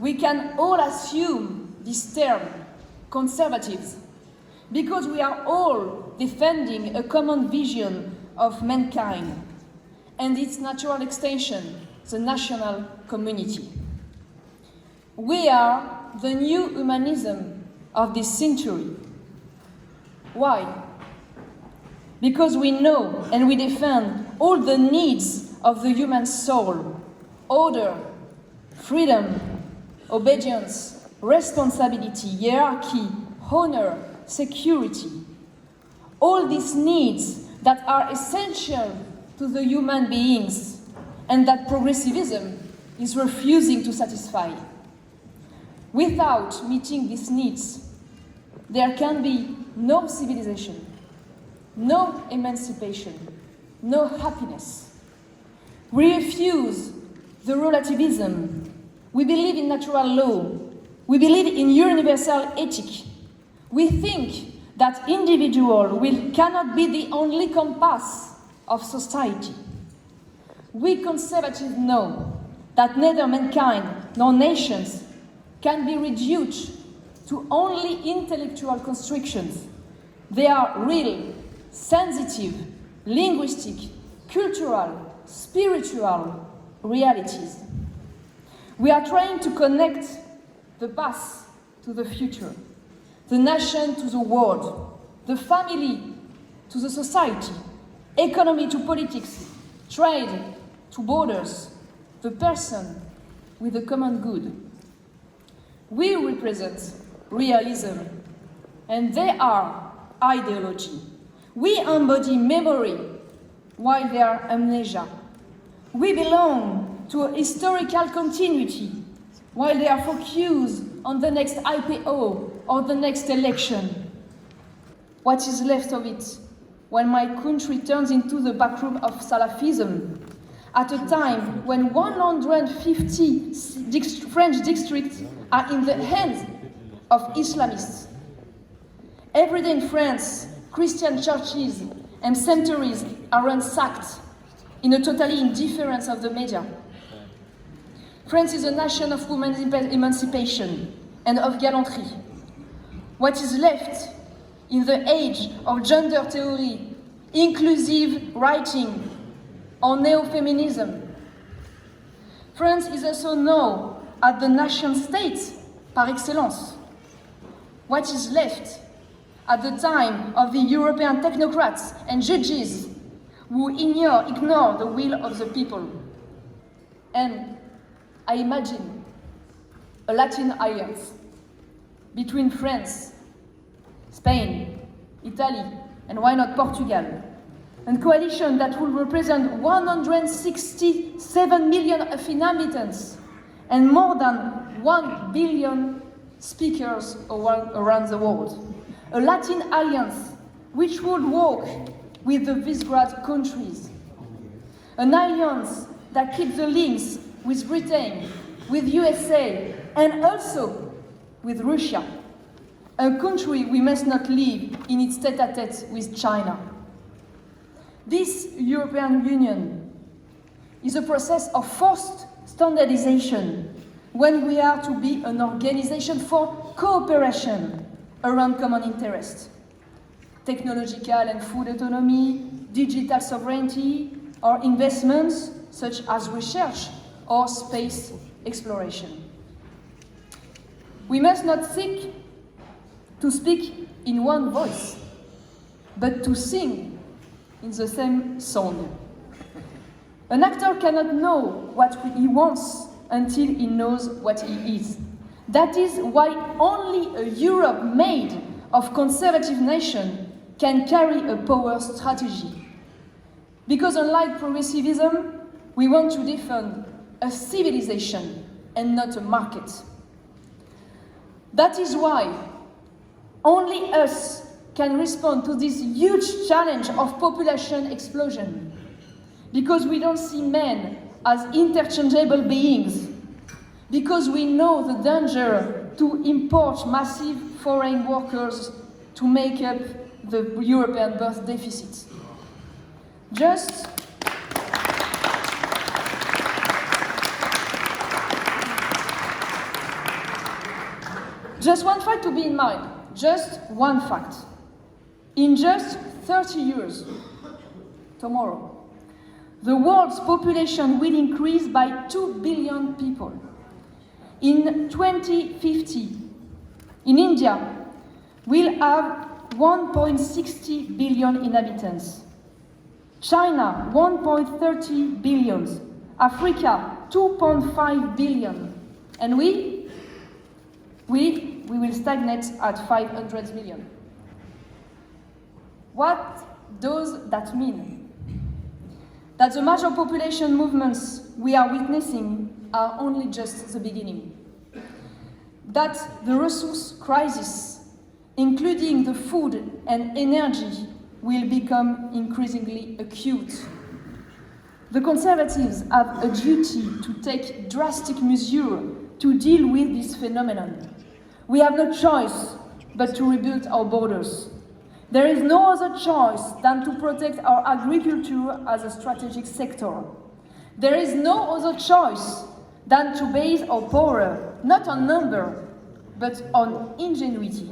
we can all assume this term, conservatives, because we are all defending a common vision of mankind and its natural extension, the national community. We are the new humanism of this century. Why? Because we know and we defend all the needs of the human soul: order, freedom, obedience, responsibility, hierarchy, honor, security. All these needs that are essential to the human beings and that progressivism is refusing to satisfy. Without meeting these needs, there can be no civilization, no emancipation, no happiness. We refuse the relativism. We believe in natural law. We believe in universal ethic. We think that individual will cannot be the only compass of society. We conservatives know that neither mankind nor nations can be reduced to only intellectual constructions. They are real, sensitive, linguistic, cultural, spiritual realities. We are trying to connect the past to the future, the nation to the world, the family to the society, economy to politics, trade to borders, the person with the common good. We represent realism, and they are ideology. We embody memory, while they are amnesia. We belong to a historical continuity, while they are focused on the next IPO or the next election. What is left of it when my country turns into the backroom of Salafism, at a time when 150 French districts are in the hands of Islamists? Every day in France, Christian churches and cemeteries are ransacked in a total indifference of the media. France is a nation of women's emancipation and of gallantry. What is left in the age of gender theory, inclusive writing, or neo-feminism? France is also known as the nation state par excellence. What is left at the time of the European technocrats and judges who ignore the will of the people? And I imagine a Latin alliance between France, Spain, Italy, and why not Portugal, a coalition that will represent 167 million inhabitants and more than 1 billion speakers around the world. A Latin alliance which would work with the Visegrad countries. An alliance that keeps the links with Britain, with USA, and also with Russia. A country we must not leave in its tête-à-tête with China. This European Union is a process of forced standardization when we are to be an organization for cooperation around common interests. Technological and food autonomy, digital sovereignty, or investments such as research or space exploration. We must not seek to speak in one voice, but to sing in the same song. An actor cannot know what he wants until he knows what he is. That is why only a Europe made of conservative nations can carry a power strategy. Because unlike progressivism, we want to defend a civilization and not a market. That is why only us can respond to this huge challenge of population explosion. Because we don't see men as interchangeable beings. Because we know the danger to import massive foreign workers to make up the European birth deficit. Just Just one fact to be in mind, just one fact. In just 30 years, tomorrow, the world's population will increase by 2 billion people. In 2050, in India, we'll have 1.60 billion inhabitants. China, 1.30 billion. Africa, 2.5 billion. And we will stagnate at 500 million. What does that mean? That the major population movements we are witnessing are only just the beginning. That the resource crisis, including the food and energy, will become increasingly acute. The Conservatives have a duty to take drastic measures to deal with this phenomenon. We have no choice but to rebuild our borders. There is no other choice than to protect our agriculture as a strategic sector. There is no other choice than to base our power not on number, but on ingenuity.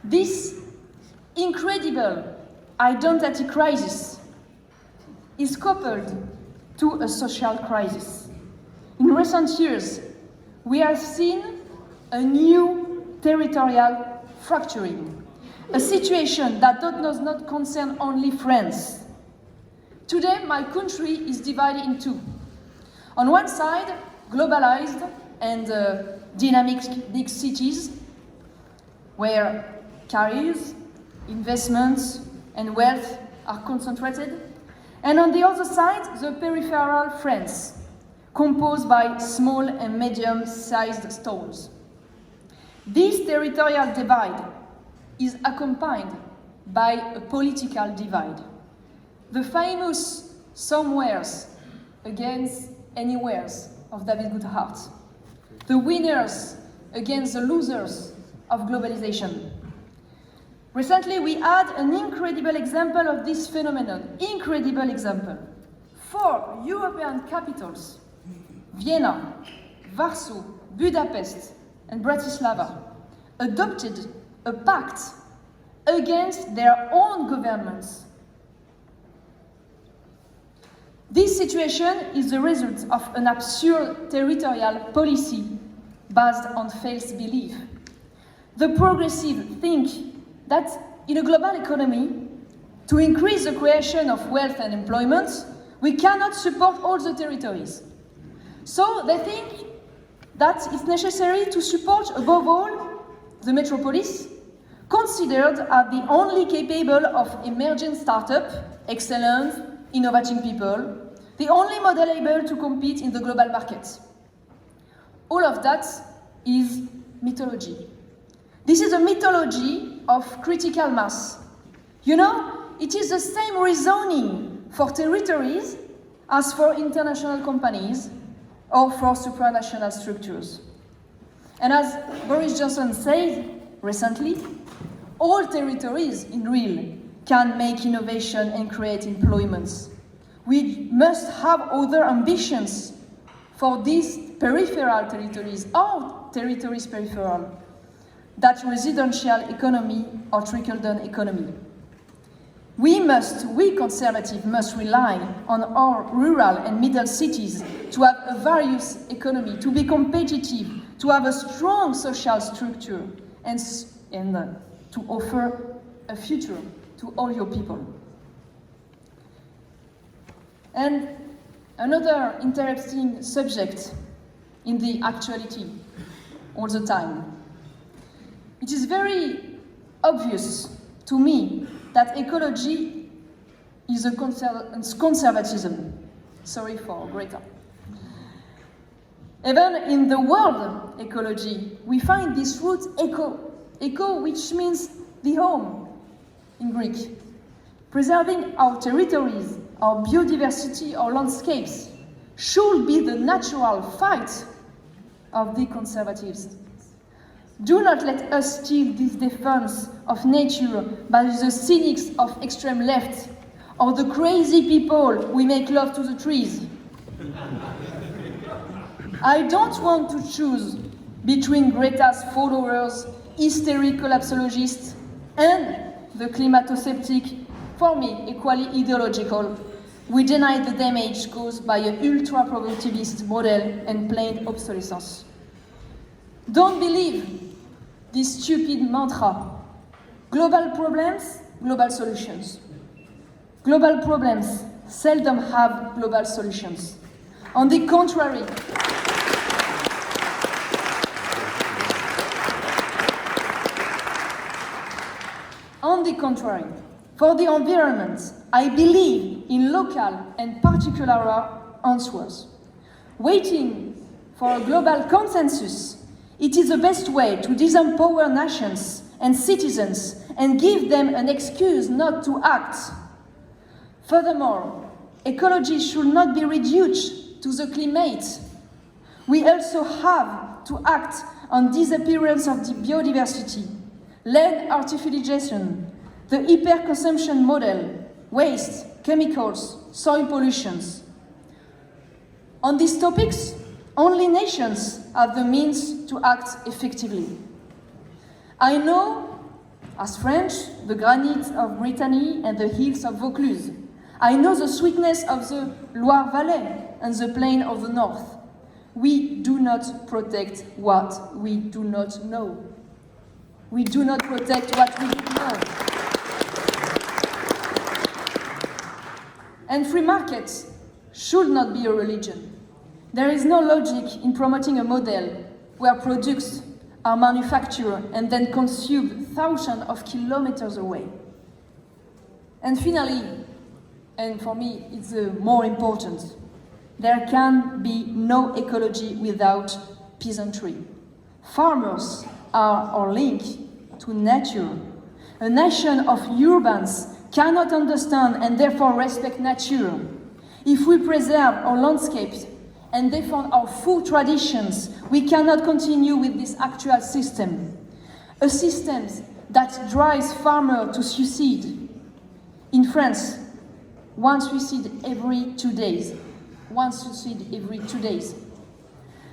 This incredible identity crisis is coupled to a social crisis. In recent years, we have seen a new territorial fracturing, a situation that does not concern only France. Today, my country is divided in two. On one side, globalized and dynamic big cities, where careers, investments, and wealth are concentrated. And on the other side, the peripheral France, composed by small and medium-sized towns. This territorial divide is accompanied by a political divide. The famous somewheres against anywheres of David Guthart. The winners against the losers of globalization. Recently, we had an incredible example of this phenomenon. Incredible example. 4 European capitals, Vienna, Warsaw, Budapest, and Bratislava, adopted a pact against their own governments. This situation is the result of an absurd territorial policy based on false belief. The progressives think that in a global economy, to increase the creation of wealth and employment, we cannot support all the territories. So they think that it's necessary to support, above all, the metropolis, considered as the only capable of emerging startup, excellent, innovating people, the only model able to compete in the global market. All of that is mythology. This is a mythology of critical mass. You know, it is the same reasoning for territories as for international companies or for supranational structures. And as Boris Johnson said recently, all territories in real can make innovation and create employments. We must have other ambitions for these peripheral territories, or territories peripheral, that residential economy or trickle-down economy. We conservatives must rely on our rural and middle cities to have a various economy, to be competitive, to have a strong social structure, and to offer a future to all your people. And another interesting subject in the actuality all the time. It is very obvious to me that ecology is a conservatism. Sorry for Greta. Even in the word ecology, we find this root eco, which means the home in Greek. Preserving our territories, our biodiversity, our landscapes should be the natural fight of the conservatives. Do not let us steal this defense of nature by the cynics of extreme left or the crazy people who make love to the trees. I don't want to choose between Greta's followers, hysteric collapsologists, and the climato-sceptic, for me, equally ideological. We deny the damage caused by an ultra-productivist model and plain obsolescence. Don't believe this stupid mantra. Global problems, global solutions. Global problems seldom have global solutions. On the contrary, for the environment, I believe in local and particular answers. Waiting for a global consensus, it is the best way to disempower nations and citizens and give them an excuse not to act. Furthermore, ecology should not be reduced to the climate. We also have to act on disappearance of the biodiversity, land artificialization, the hyperconsumption model, waste, chemicals, soil pollutions. On these topics, only nations have the means to act effectively. I know, as French, the granite of Brittany and the hills of Vaucluse. I know the sweetness of the Loire Valley and the plain of the north. We do not protect what we do not know. We do not protect what we do know. And free markets should not be a religion. There is no logic in promoting a model where products are manufactured and then consumed thousands of kilometers away. And finally, and for me it's more important, there can be no ecology without peasantry. Farmers are our link to nature. A nation of urbans cannot understand and therefore respect nature. If we preserve our landscapes and defend our food traditions, we cannot continue with this actual system. A system that drives farmers to suicide. In France, one suicide every 2 days. One suicide every 2 days.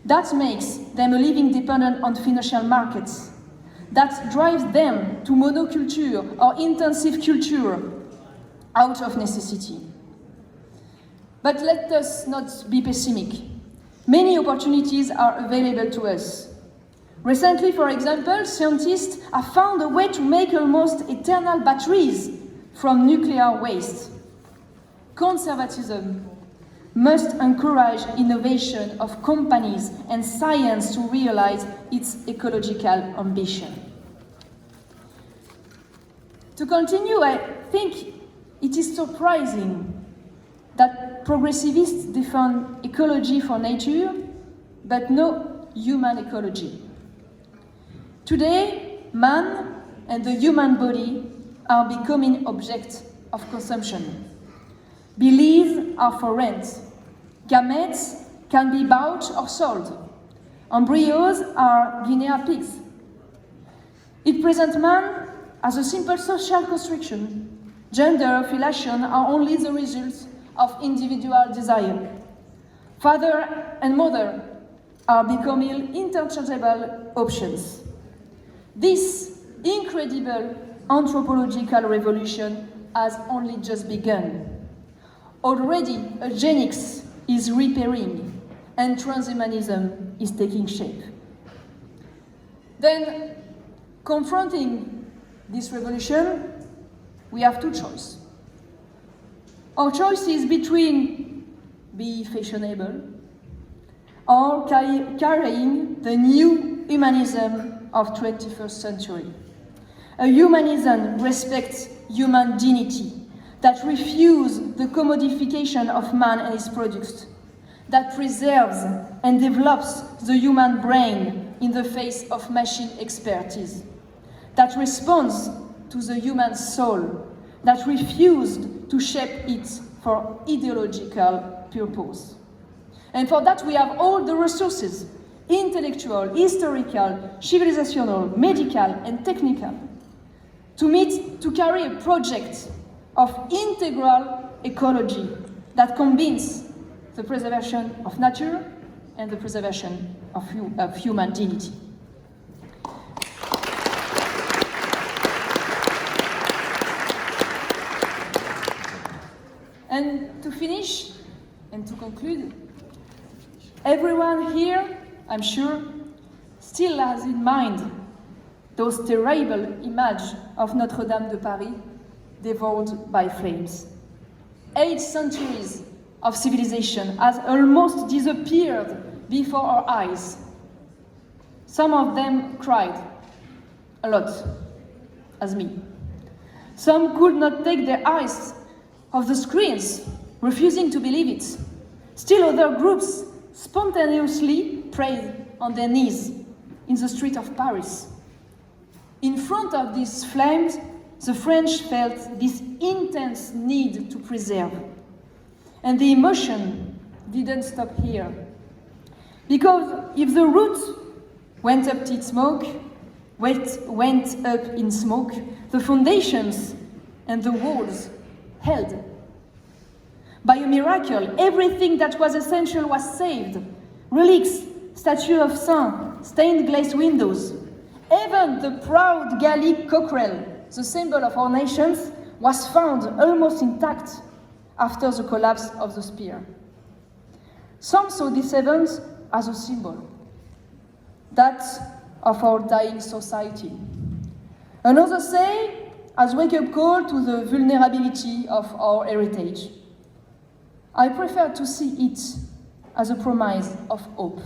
That makes them a living dependent on financial markets. That drives them to monoculture or intensive culture out of necessity. But let us not be pessimistic. Many opportunities are available to us. Recently, for example, scientists have found a way to make almost eternal batteries from nuclear waste. Conservatism must encourage innovation of companies and science to realize its ecological ambition. To continue, I think it is surprising that progressivists defend ecology for nature, but no human ecology. Today, man and the human body are becoming objects of consumption. Beliefs are for rent. Gametes can be bought or sold. Embryos are guinea pigs. It presents man as a simple social construction. Gender, affiliation are only the result of individual desire. Father and mother are becoming interchangeable options. This incredible anthropological revolution has only just begun. Already, eugenics is repairing and transhumanism is taking shape. Then, confronting this revolution, we have two choices. Our choice is between be fashionable or carrying the new humanism of 21st century. A humanism respects human dignity, that refuses the commodification of man and his products, that preserves and develops the human brain in the face of machine expertise, that responds to the human soul, that refuses to shape it for ideological purpose. And for that we have all the resources, intellectual, historical, civilizational, medical and technical, to carry a project of integral ecology that combines the preservation of nature and the preservation of human dignity. And to finish and to conclude, everyone here, I'm sure, still has in mind those terrible images of Notre-Dame de Paris devoured by flames. 8 centuries of civilization has almost disappeared before our eyes. Some of them cried a lot, as me. Some could not take their eyes off the screens, refusing to believe it. Still other groups spontaneously prayed on their knees in the street of Paris. In front of these flames, the French felt this intense need to preserve. And the emotion didn't stop here. Because if the roots went up in smoke, the foundations and the walls held. By a miracle, everything that was essential was saved. Relics, statue of saint, stained glass windows. Even the proud Gallic cockerel, the symbol of our nations, was found almost intact after the collapse of the spear. Some saw this event as a symbol, that of our dying society. Another say as a wake-up call to the vulnerability of our heritage. I prefer to see it as a promise of hope,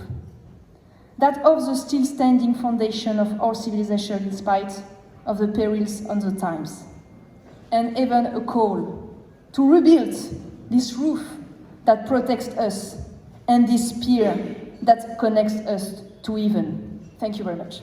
that of the still standing foundation of our civilization in spite of the perils and the times, and even a call to rebuild this roof that protects us and this spear that connects us to heaven. Thank you very much.